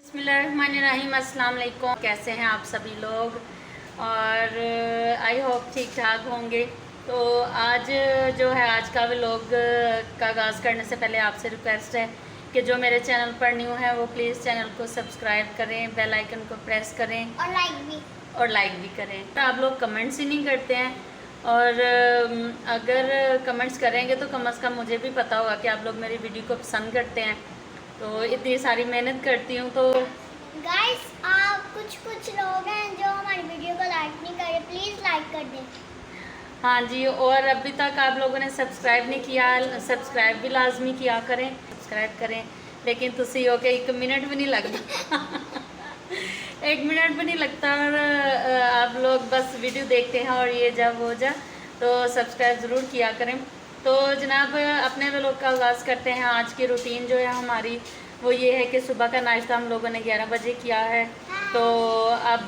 बिस्मिल्लाहिर्रहमानिर्रहीम, अस्सलाम वालेकुम। कैसे हैं आप सभी लोग? और आई होप ठीक ठाक होंगे। तो आज जो है आज का व्लॉग का आगाज़ करने से पहले आपसे रिक्वेस्ट है कि जो मेरे चैनल पर न्यू है वो प्लीज़ चैनल को सब्सक्राइब करें, बेल आइकन को प्रेस करें और लाइक भी करें। तो आप लोग कमेंट्स ही नहीं करते हैं, और अगर कमेंट्स करेंगे तो कम से कम मुझे भी पता होगा कि आप लोग मेरी वीडियो को पसंद करते हैं। तो इतनी सारी मेहनत करती हूँ। तो गाइस, आप कुछ लोग हैं जो हमारी वीडियो को लाइक नहीं कर रहे, प्लीज़ लाइक कर दें। हाँ जी, और अभी तक आप लोगों ने सब्सक्राइब नहीं किया, सब्सक्राइब भी लाजमी किया करें, सब्सक्राइब करें। लेकिन तुसी हो के 1 मिनट भी नहीं लगता 1 मिनट भी नहीं लगता, और आप लोग बस वीडियो देखते हैं और ये जब हो जा तो सब्सक्राइब ज़रूर किया करें। तो जनाब, अपने व्लॉग का आगाज़ करते हैं। आज की रूटीन जो है हमारी वो ये है कि सुबह का नाश्ता हम लोगों ने 11 बजे किया है। तो अब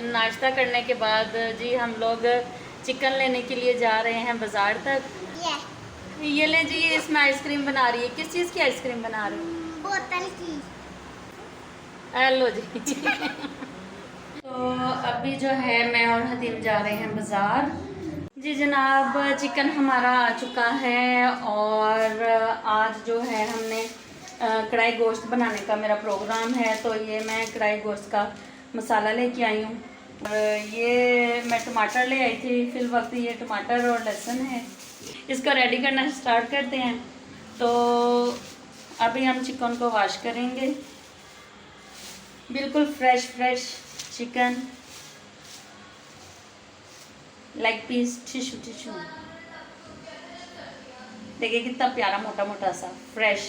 नाश्ता करने के बाद जी हम लोग चिकन लेने के लिए जा रहे हैं बाज़ार तक। ये ले जी, इसमें आइसक्रीम बना रही है। किस चीज़ की आइसक्रीम बना रही है? बोतल की। हेलो जी तो अभी जो है मैं और हदीम जा रहे हैं बाज़ार। जी जनाब, चिकन हमारा आ चुका है, और आज जो है हमने कढ़ाई गोश्त बनाने का मेरा प्रोग्राम है। तो ये मैं कढ़ाई गोश्त का मसाला लेके आई हूँ। ये मैं टमाटर ले आई थी, फिल वक्त ये टमाटर और लहसुन है। इसको रेडी करना स्टार्ट करते हैं। तो अभी हम चिकन को वॉश करेंगे, बिल्कुल fresh chicken, leg piece, tissue. देखिए कितना प्यारा मोटा मोटा सा फ्रेश।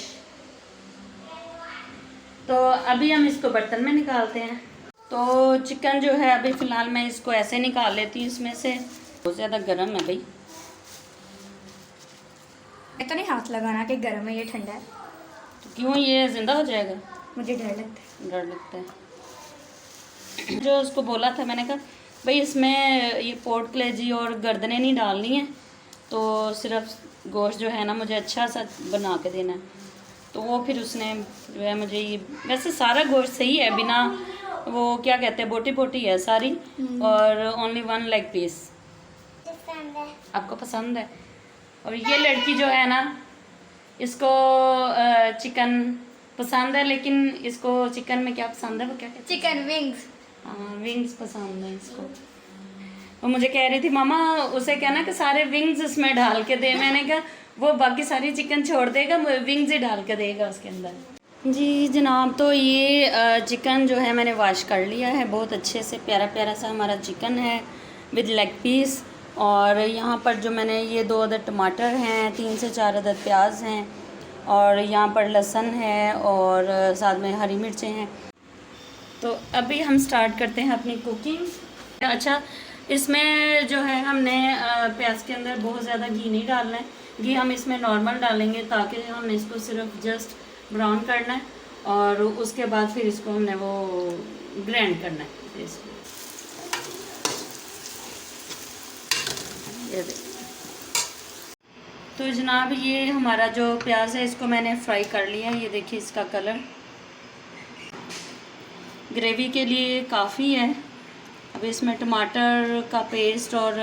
तो अभी हम इसको बर्तन में निकालते हैं। तो चिकन जो है अभी फ़िलहाल मैं इसको ऐसे निकाल लेती हूँ इसमें से। बहुत ज़्यादा गर्म है भाई। मैं तो नहीं हाथ लगाना कि गर्म है, ये ठंडा है। तो क्यों, ये ज़िंदा हो जाएगा? मुझे डर लगता है। डर लगता है। जो उसको बोला था मैंने कहा भाई इसमें ये पोर्ट कलेजी और गर्दनें नहीं डालनी है, तो सिर्फ गोश्त जो है ना मुझे अच्छा सा बना के देना है। तो वो फिर उसने जो है मुझे ये, वैसे सारा गोश्त सही है, बिना वो क्या कहते हैं बोटी है सारी, और ओनली 1 लेग पीस। आपको पसंद है? और ये लड़की जो है ना, इसको चिकन पसंद है, लेकिन इसको चिकन में क्या पसंद है, वो क्या कहते हैं? Chicken wings. हाँ, विंग्स पसंद है इसको। वो मुझे कह रही थी मामा उसे कहना कि सारे विंग्स इसमें डाल के दे। मैंने कहा वो बाकी सारी चिकन छोड़ देगा, विंग्स ही डाल के देगा उसके अंदर। जी जनाब, तो ये चिकन जो है मैंने वॉश कर लिया है बहुत अच्छे से। प्यारा सा हमारा चिकन है विद लेग पीस। और यहाँ पर जो मैंने ये 2 अदद टमाटर हैं, 3 से 4 अदद प्याज हैं, और यहाँ पर लहसुन है, और साथ में हरी मिर्चें हैं। तो अभी हम स्टार्ट करते हैं अपनी कुकिंग। अच्छा, इसमें जो है हमने प्याज के अंदर बहुत ज़्यादा घी नहीं डालना है। घी हम इसमें नॉर्मल डालेंगे, ताकि हमने इसको सिर्फ जस्ट ब्राउन करना है, और उसके बाद फिर इसको हमने वो ग्राइंड करना है इसको। ये देखिए। तो जनाब, ये हमारा जो प्याज है इसको मैंने फ्राई कर लिया है। ये देखिए इसका कलर ग्रेवी के लिए काफ़ी है। अब इसमें टमाटर का पेस्ट और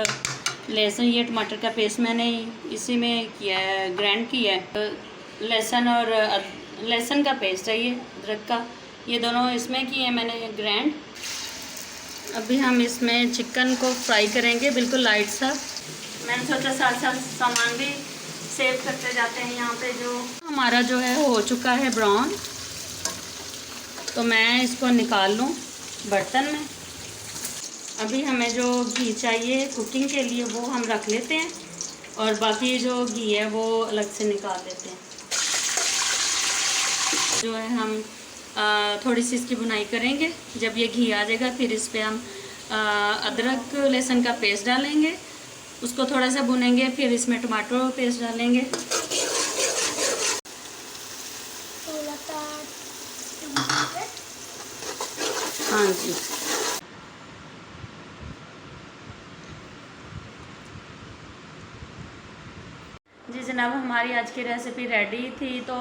लहसुन, ये टमाटर का पेस्ट मैंने इसी में किया है, ग्राइंड किया है। लहसुन और लहसुन का पेस्ट है, ये अदरक का, ये दोनों इसमें किए हैं मैंने ग्राइंड। अभी हम इसमें चिकन को फ्राई करेंगे बिल्कुल लाइट सा। मैंने सोचा साथ सामान भी सेव करते जाते हैं। यहाँ पे जो हमारा जो है हो चुका है ब्राउन, तो मैं इसको निकाल लूँ बर्तन में। अभी हमें जो घी चाहिए कुकिंग के लिए वो हम रख लेते हैं, और बाकी जो घी है वो अलग से निकाल लेते हैं। जो है हम थोड़ी सी इसकी भुनाई करेंगे। जब ये घी आ जाएगा फिर इस पर हम अदरक लहसुन का पेस्ट डालेंगे, उसको थोड़ा सा भुनेंगे, फिर इसमें टमाटो पेस्ट डालेंगे। हाँ जी, जी जनाब, हमारी आज की रेसिपी रेडी थी। तो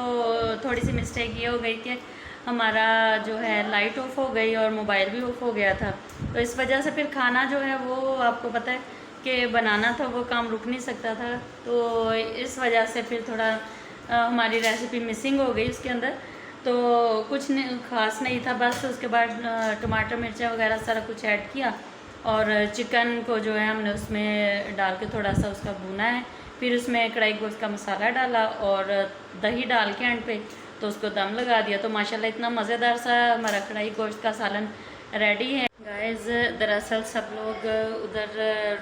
थोड़ी सी मिस्टेक ये हो गई कि हमारा जो है लाइट ऑफ हो गई और मोबाइल भी ऑफ हो गया था, तो इस वजह से फिर खाना जो है वो आपको पता है कि बनाना था, वो काम रुक नहीं सकता था। तो इस वजह से फिर थोड़ा हमारी रेसिपी मिसिंग हो गई उसके अंदर। तो कुछ नहीं ख़ास नहीं था, बस उसके बाद टमाटर मिर्चा वगैरह सारा कुछ ऐड किया और चिकन को जो है हमने उसमें डाल के थोड़ा सा उसका भुना है। फिर उसमें कढ़ाई गोश्त का मसाला डाला और दही डाल के एंड पे तो उसको दम लगा दिया। तो माशाल्लाह इतना मज़ेदार सा हमारा कढ़ाई गोश्त का सालन रेडी है। गाइस दरअसल सब लोग उधर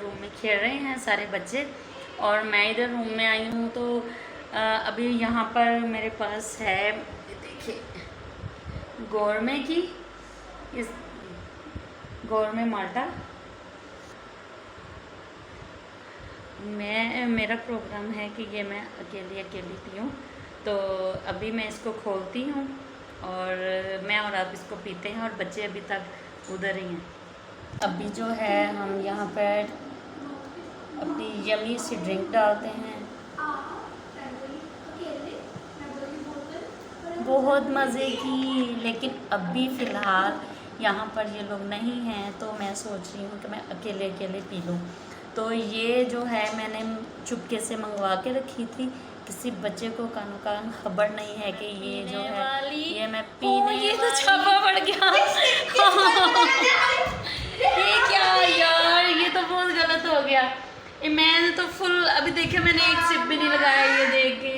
रूम में खेल रहे हैं सारे बच्चे, और मैं इधर रूम में आई हूँ। तो अभी यहाँ पर मेरे पास है, देखिए, गोरमे की इस गोरमे माल्टा। मेरा प्रोग्राम है कि ये मैं अकेली पीऊँ, तो अभी मैं इसको खोलती हूँ और मैं और आप इसको पीते हैं, और बच्चे अभी तक उधर ही हैं। अभी जो है हम यहाँ पर अपनी यमी सी ड्रिंक डालते हैं, बहुत मज़े की। लेकिन अभी फ़िलहाल यहाँ पर ये लोग नहीं हैं, तो मैं सोच रही हूँ कि मैं अकेले पी लूँ। तो ये जो है मैंने चुपके से मंगवा के रखी थी, किसी बच्चे को कानो कान खबर नहीं है कि ये जो है ये मैं पीने ये तो छापा पड़ गया। ये क्या यार, ये तो बहुत गलत हो गया। ये मैंने तो फुल अभी देखा, मैंने एक सिप भी नहीं लगाया। ये देखे,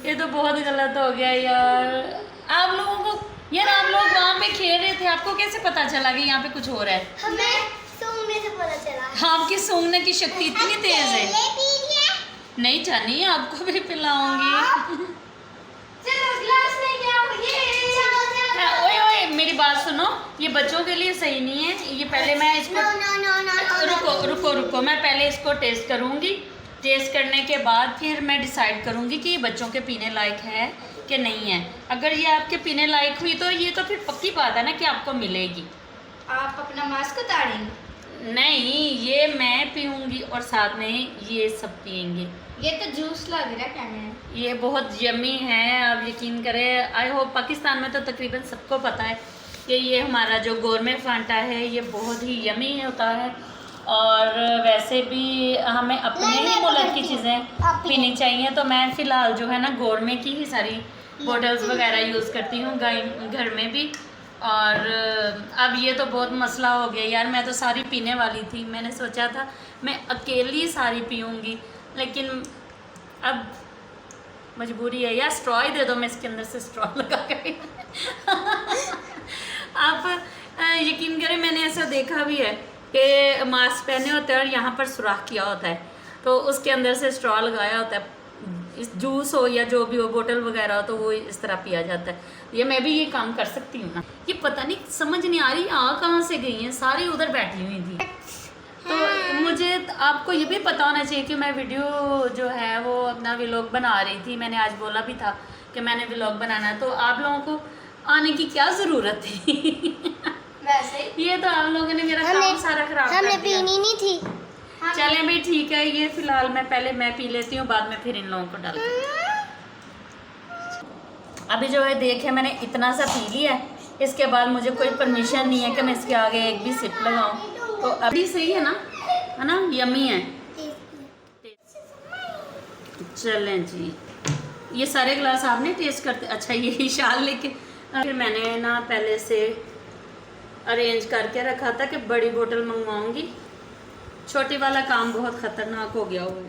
ये तो बहुत गलत हो गया यार। आप लोगों को यार, आप लोग वहाँ पे खेल रहे थे, आपको कैसे पता चला कि यहाँ पे कुछ हो रहा है? हमें सूंघने से पता चला। आपकी सूंघने की शक्ति इतनी तेज है। नहीं जानी, आपको भी पिलाऊंगी। चलो ग्लास लेके आओ। ये ओए ओए, मेरी बात सुनो, ये बच्चों के लिए सही नहीं है। ये पहले मैं इसको रुको, मैं पहले इसको टेस्ट करूंगी। टेस्ट करने के बाद फिर मैं डिसाइड करूंगी कि ये बच्चों के पीने लायक है कि नहीं है। अगर ये आपके पीने लायक हुई तो ये तो फिर पक्की बात है ना कि आपको मिलेगी। आप अपना मास्क उतारेंगे? नहीं, ये मैं पीऊंगी और साथ में ये सब पियेंगे। ये तो जूस लग रहा है कहने। ये बहुत यमी है, आप यकीन करें। आई होप पाकिस्तान में तो तकरीबन सबको पता है कि ये हमारा जो गोरमे फांटा है ये बहुत ही यमी होता है, और वैसे भी हमें अपने ही मुल्क की चीज़ें पीनी चाहिए। तो मैं फ़िलहाल जो है ना गोरमे की ही सारी बॉटल्स वगैरह यूज़ करती हूँ घर में भी। और अब ये तो बहुत मसला हो गया यार, मैं तो सारी पीने वाली थी। मैंने सोचा था मैं अकेली सारी पीऊँगी, लेकिन अब मजबूरी है। यार स्ट्रॉ ही दे दो, मैं इसके अंदर से स्ट्रॉ लगा कर आप यकीन करें, मैंने ऐसा देखा भी है कि मास्क पहने होते हैं और यहाँ पर सुराख किया होता है, तो उसके अंदर से स्ट्रॉ लगाया होता है। इस जूस हो या जो भी हो, बोतल वगैरह हो, तो वो इस तरह पिया जाता है। ये मैं भी ये काम कर सकती हूँ ना। ये पता नहीं, समझ नहीं आ रही आ कहाँ से गई हैं, सारी उधर बैठी हुई थी। तो मुझे आपको ये भी पता होना चाहिए कि मैं वीडियो जो है वो अपना व्लॉग बना रही थी। मैंने आज बोला भी था कि मैंने व्लॉग बनाना है, तो आप लोगों को आने की क्या ज़रूरत थी? वैसे ये तो आप लोगों ने मेरा काम सारा खराब कर दिया। हमने पीनी नहीं थी। चलें भी ठीक है, ये फिलहाल मैं पी लेती हूँ, बाद में फिर इन लोगों को डालती हूँ। अभी जो है देखे मैंने इतना सा पी लिया है, इसके बाद मुझे कोई परमिशन नहीं है कि मैं इसके आगे एक भी सिप लगाऊँ। तो अभी सही है ना, यमी है। चलें जी, ये सारे गिलास आपने टेस्ट करते। अच्छा, ये शाल लेके फिर मैंने ना पहले से अरेंज करके रखा था कि बड़ी बोतल मंगवाऊंगी, छोटी वाला काम बहुत ख़तरनाक हो गया हुआ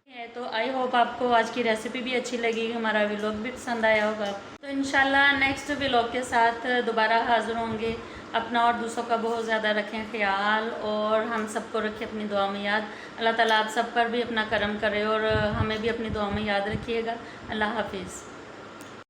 है। तो आई होप आपको आज की रेसिपी भी अच्छी लगी, हमारा व्लॉग भी पसंद आया होगा। तो इंशाल्लाह नेक्स्ट व्लॉग के साथ दोबारा हाज़िर होंगे। अपना और दूसरों का बहुत ज़्यादा रखें ख्याल, और हम सबको रखें अपनी दुआ में याद। अल्लाह ताला आप सब पर भी अपना करम करे और हमें भी अपनी दुआ में याद रखिएगा। अल्लाह हाफिज़।